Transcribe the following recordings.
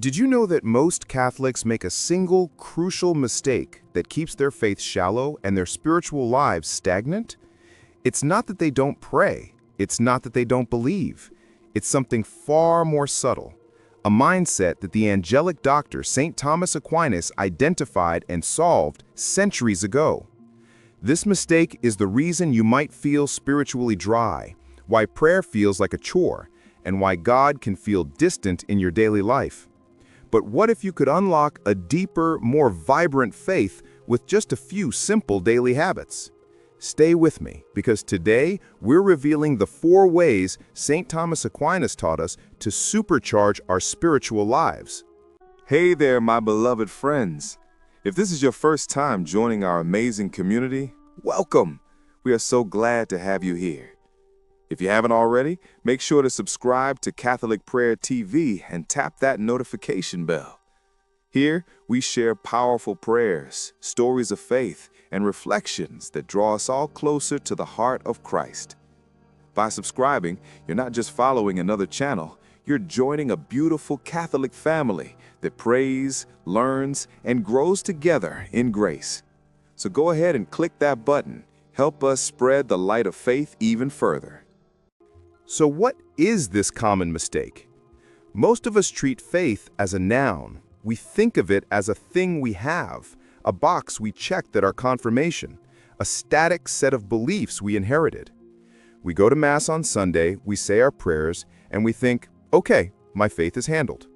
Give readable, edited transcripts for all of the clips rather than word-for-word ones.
Did you know that most Catholics make a single crucial mistake that keeps their faith shallow and their spiritual lives stagnant? It's not that they don't pray. It's not that they don't believe. It's something far more subtle. A mindset that the angelic doctor St. Thomas Aquinas identified and solved centuries ago. This mistake is the reason you might feel spiritually dry, why prayer feels like a chore, and why God can feel distant in your daily life. But what if you could unlock a deeper, more vibrant faith with just a few simple daily habits? Stay with me, because today we're revealing the 4 ways St. Thomas Aquinas taught us to supercharge our spiritual lives. Hey there, my beloved friends. If this is your first time joining our amazing community, welcome. We are so glad to have you here. If you haven't already, make sure to subscribe to Catholic Prayer TV and tap that notification bell. Here, we share powerful prayers, stories of faith, and reflections that draw us all closer to the heart of Christ. By subscribing, you're not just following another channel, you're joining a beautiful Catholic family that prays, learns, and grows together in grace. So go ahead and click that button. Help us spread the light of faith even further. So what is this common mistake? Most of us treat faith as a noun. We think of it as a thing we have, a box we checked at our confirmation, a static set of beliefs we inherited. We go to Mass on Sunday, we say our prayers, and we think, okay, my faith is handled.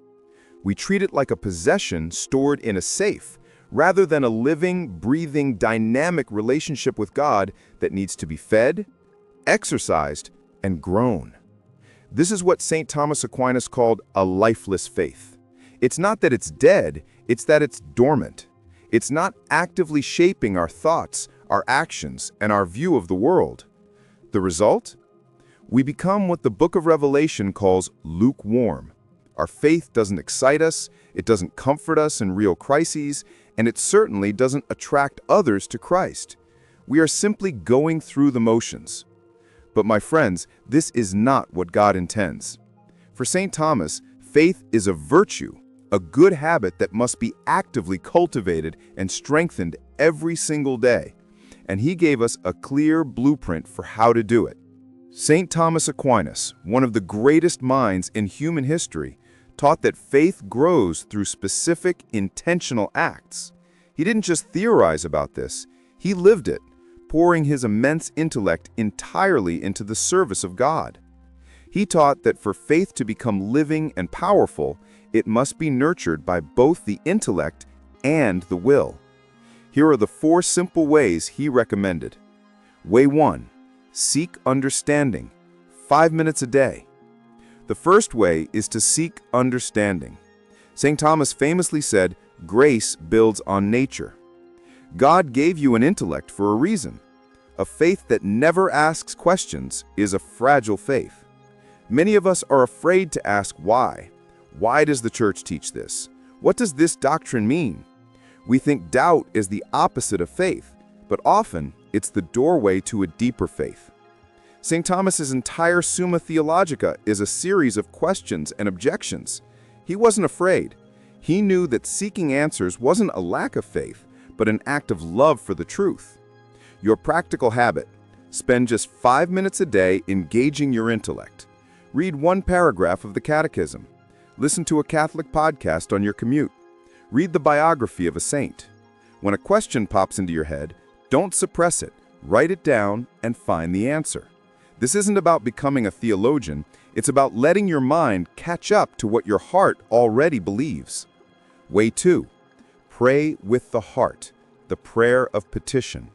We treat it like a possession stored in a safe, rather than a living, breathing, dynamic relationship with God that needs to be fed, exercised, and grown. This is what St. Thomas Aquinas called a lifeless faith. It's not that it's dead, it's that it's dormant. It's not actively shaping our thoughts, our actions, and our view of the world. The result? We become what the Book of Revelation calls lukewarm. Our faith doesn't excite us, it doesn't comfort us in real crises, and it certainly doesn't attract others to Christ. We are simply going through the motions. But my friends, this is not what God intends. For St. Thomas, faith is a virtue, a good habit that must be actively cultivated and strengthened every single day. And he gave us a clear blueprint for how to do it. St. Thomas Aquinas, one of the greatest minds in human history, taught that faith grows through specific, intentional acts. He didn't just theorize about this, he lived it, pouring his immense intellect entirely into the service of God. He taught that for faith to become living and powerful, it must be nurtured by both the intellect and the will. Here are the 4 simple ways he recommended. Way 1. Seek understanding. 5 minutes a day. The first way is to seek understanding. St. Thomas famously said, "Grace builds on nature." God gave you an intellect for a reason. A faith that never asks questions is a fragile faith. Many of us are afraid to ask why. Why does the church teach this? What does this doctrine mean? We think doubt is the opposite of faith, but often it's the doorway to a deeper faith. St. Thomas's entire Summa Theologica is a series of questions and objections. He wasn't afraid. He knew that seeking answers wasn't a lack of faith, but an act of love for the truth. Your practical habit: spend just 5 minutes a day engaging your intellect. Read 1 paragraph of the Catechism. Listen to a Catholic podcast on your commute. Read the biography of a saint. When a question pops into your head, don't suppress it. Write it down and find the answer. This isn't about becoming a theologian. It's about letting your mind catch up to what your heart already believes. Way 2. Pray with the heart, the prayer of petition.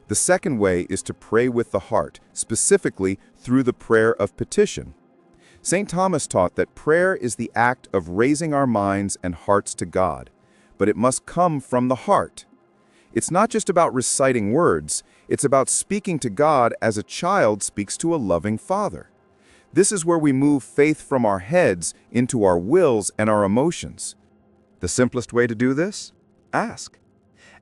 The second way is to pray with the heart, specifically through the prayer of petition. St. Thomas taught that prayer is the act of raising our minds and hearts to God, but it must come from the heart. It's not just about reciting words, it's about speaking to God as a child speaks to a loving father. This is where we move faith from our heads into our wills and our emotions. The simplest way to do this? Ask.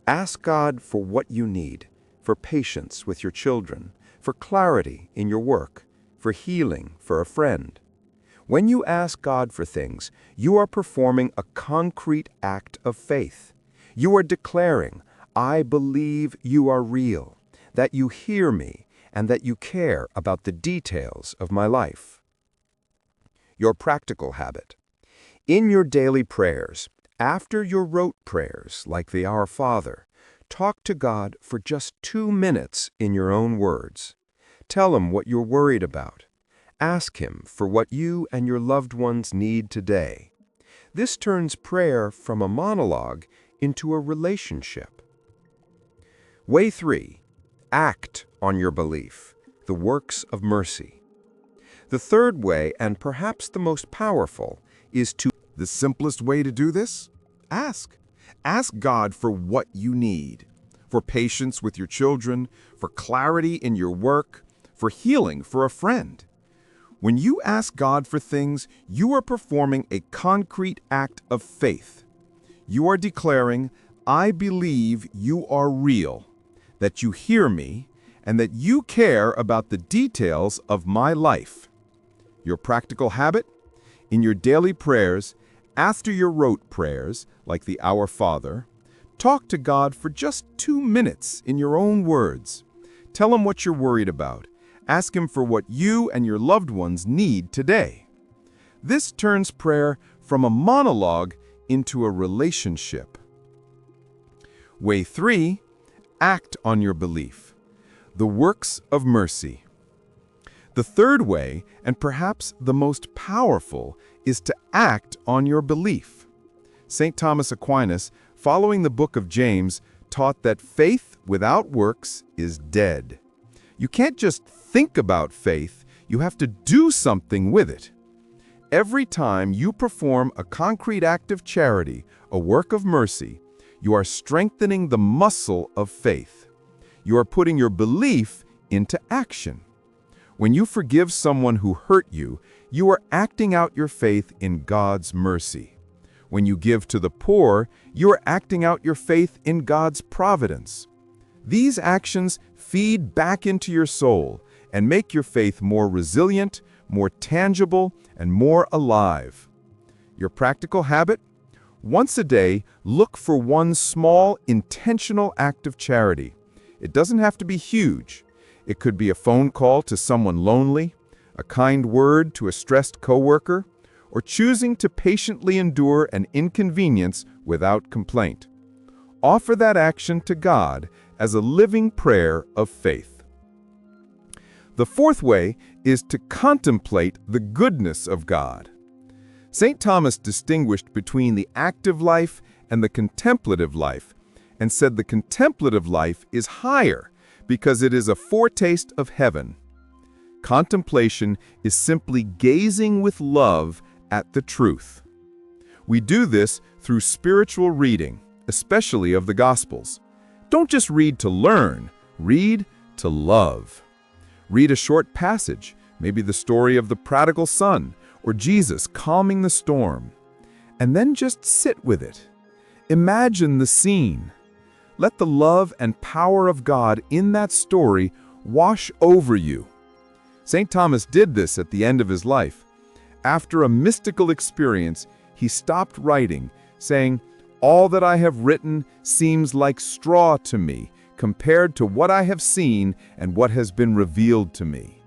Ask God for what you need, for patience with your children, for clarity in your work, for healing for a friend. When you ask God for things, you are performing a concrete act of faith. You are declaring, I believe you are real, that you hear me, and that you care about the details of my life. Your practical habit. In your daily prayers, after your rote prayers, like the Our Father, talk to God for just 2 minutes in your own words. Tell Him what you're worried about. Ask Him for what you and your loved ones need today. This turns prayer from a monologue into a relationship. Way 3. Act on your belief, the works of mercy. The third way, and perhaps the most powerful, is to... The simplest way to do this? Ask. Ask God for what you need. For patience with your children, for clarity in your work, for healing for a friend. When you ask God for things, you are performing a concrete act of faith. You are declaring, I believe you are real, that you hear me, and that you care about the details of my life. Your practical habit? In your daily prayers, after your rote prayers, like the Our Father, talk to God for just 2 minutes in your own words. Tell Him what you're worried about. Ask Him for what you and your loved ones need today. This turns prayer from a monologue into a relationship. Way 3. Act on your belief. The works of mercy. The third way, and perhaps the most powerful, is to act on your belief. St. Thomas Aquinas, following the book of James, taught that faith without works is dead. You can't just think about faith, you have to do something with it. Every time you perform a concrete act of charity, a work of mercy, you are strengthening the muscle of faith. You are putting your belief into action. When you forgive someone who hurt you, you are acting out your faith in God's mercy. When you give to the poor, you are acting out your faith in God's providence. These actions feed back into your soul and make your faith more resilient, more tangible, and more alive. Your practical habit? Once a day, look for one small, intentional act of charity. It doesn't have to be huge. It could be a phone call to someone lonely, a kind word to a stressed coworker, or choosing to patiently endure an inconvenience without complaint. Offer that action to God as a living prayer of faith. The fourth way is to contemplate the goodness of God. St. Thomas distinguished between the active life and the contemplative life, and said the contemplative life is higher because it is a foretaste of heaven. Contemplation is simply gazing with love at the truth. We do this through spiritual reading, especially of the Gospels. Don't just read to learn, read to love. Read a short passage, maybe the story of the prodigal son or Jesus calming the storm, and then just sit with it. Imagine the scene. Let the love and power of God in that story wash over you. St. Thomas did this at the end of his life. After a mystical experience, he stopped writing, saying, "All that I have written seems like straw to me compared to what I have seen and what has been revealed to me."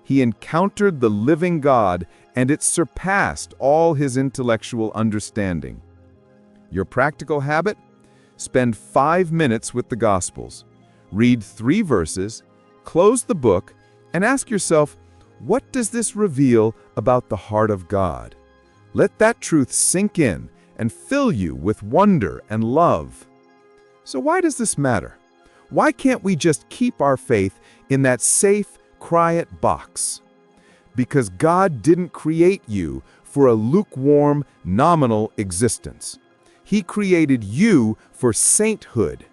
He encountered the living God, and it surpassed all his intellectual understanding. Your practical habit? Spend 5 minutes with the Gospels. Read 3 verses, close the book, and ask yourself, what does this reveal about the heart of God? Let that truth sink in and fill you with wonder and love. So why does this matter? Why can't we just keep our faith in that safe, quiet box? Because God didn't create you for a lukewarm, nominal existence. He created you for sainthood.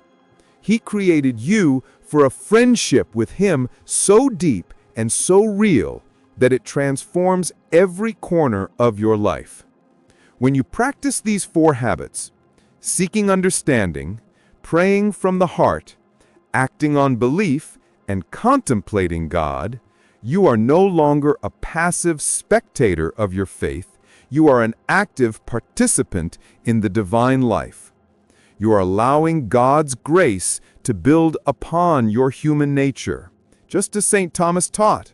He created you for a friendship with Him so deep and so real that it transforms every corner of your life. When you practice these 4 habits, seeking understanding, praying from the heart, acting on belief, and contemplating God, You are no longer a passive spectator of your faith. You are an active participant in the divine life. You are allowing God's grace to build upon your human nature, just as St. Thomas taught.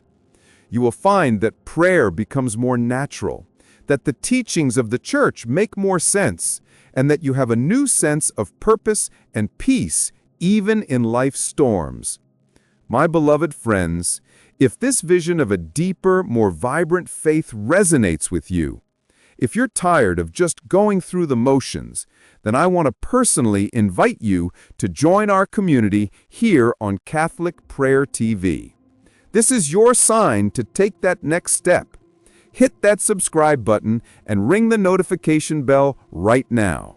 You will find that prayer becomes more natural, that the teachings of the Church make more sense, and that you have a new sense of purpose and peace even in life's storms. My beloved friends, if this vision of a deeper, more vibrant faith resonates with you, if you're tired of just going through the motions, then I want to personally invite you to join our community here on Catholic Prayer TV. This is your sign to take that next step. Hit that subscribe button and ring the notification bell right now.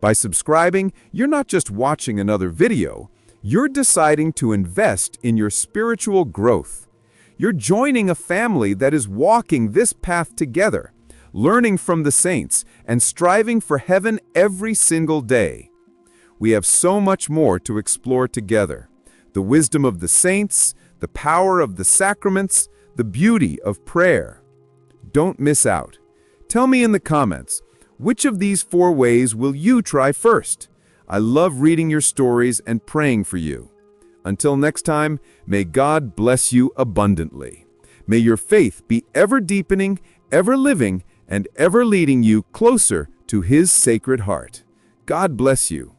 By subscribing, you're not just watching another video, you're deciding to invest in your spiritual growth. You're joining a family that is walking this path together, learning from the saints, and striving for heaven every single day. We have so much more to explore together. The wisdom of the saints, the power of the sacraments, the beauty of prayer. Don't miss out. Tell me in the comments, which of these 4 ways will you try first? I love reading your stories and praying for you. Until next time, may God bless you abundantly. May your faith be ever deepening, ever living, and ever leading you closer to His Sacred Heart. God bless you.